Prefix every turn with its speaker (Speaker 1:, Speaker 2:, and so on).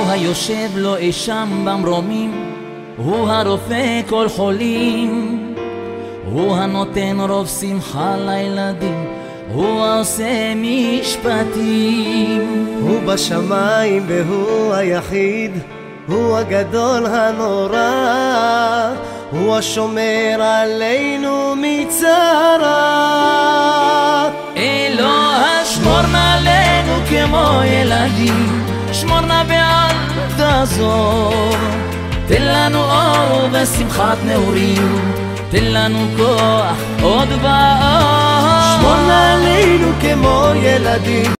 Speaker 1: היושב לו אי שם במרומים, הוא הרופא כל חולים, הוא הנותן רוב שמחה לילדים, הוא העושה משפטים.
Speaker 2: הוא בשמיים והוא היחיד, הוא הגדול הנורא, הוא השומר עלינו מצרה.
Speaker 1: אלוה שמור נא עלינו כמו ילדים, שמור נא ואל תעזור, תן לנו אור ושמחת נעורים, תן לנו כוח עוד ועוד.
Speaker 2: שמור נא עלינו כמו ילדים,